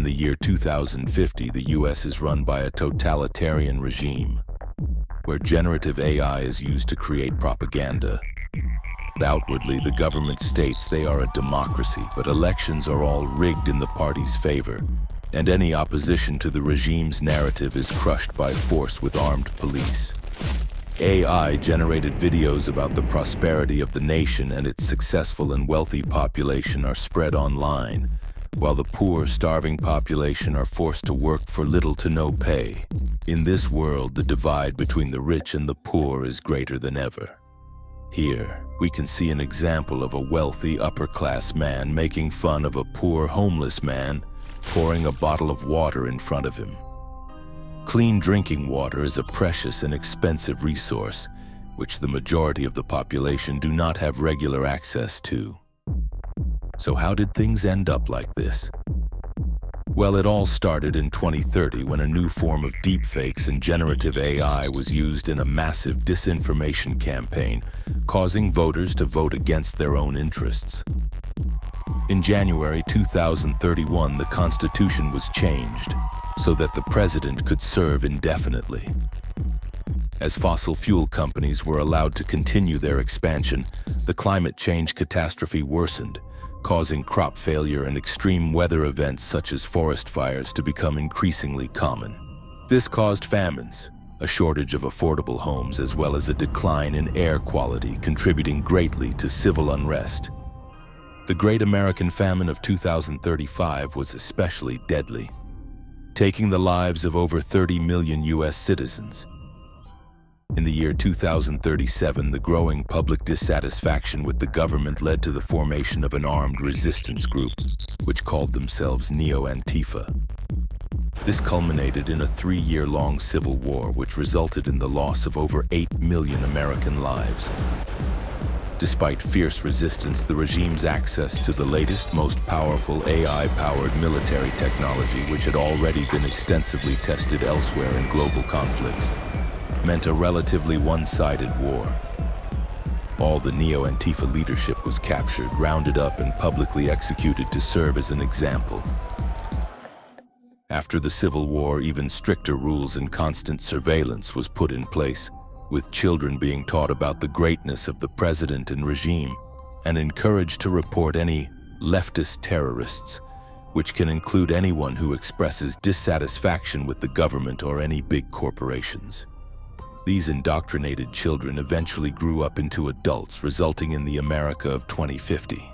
in the year 2050, the US is run by a totalitarian regime, where generative AI is used to create propaganda. Outwardly, the government states they are a democracy, but elections are all rigged in the party's favor, and any opposition to the regime's narrative is crushed by force with armed police. AI-generated videos about the prosperity of the nation and its successful and wealthy population are spread online, while the poor, starving population are forced to work for little to no pay. In this world, the divide between the rich and the poor is greater than ever. Here, we can see an example of a wealthy, upper-class man making fun of a poor, homeless man, pouring a bottle of water in front of him. Clean drinking water is a precious and expensive resource, which the majority of the population do not have regular access to. So how did things end up like this? Well, it all started in 2030 when a new form of deepfakes and generative AI was used in a massive disinformation campaign, causing voters to vote against their own interests. In January 2031, the Constitution was changed so that the president could serve indefinitely. As fossil fuel companies were allowed to continue their expansion, the climate change catastrophe worsened, causing crop failure and extreme weather events such as forest fires to become increasingly common. This caused famines, a shortage of affordable homes, as well as a decline in air quality, contributing greatly to civil unrest. The Great American Famine of 2035 was especially deadly, taking the lives of over 30 million U.S. citizens. In the year 2037, the growing public dissatisfaction with the government led to the formation of an armed resistance group, which called themselves Neo-Antifa. This culminated in a 3-year-long civil war, which resulted in the loss of over 8 million American lives. Despite fierce resistance, the regime's access to the latest, most powerful AI-powered military technology, which had already been extensively tested elsewhere in global conflicts, meant a relatively one-sided war. All the Neo-Antifa leadership was captured, rounded up, and publicly executed to serve as an example. After the Civil War, even stricter rules and constant surveillance was put in place, with children being taught about the greatness of the president and regime, and encouraged to report any leftist terrorists, which can include anyone who expresses dissatisfaction with the government or any big corporations. These indoctrinated children eventually grew up into adults, resulting in the America of 2050.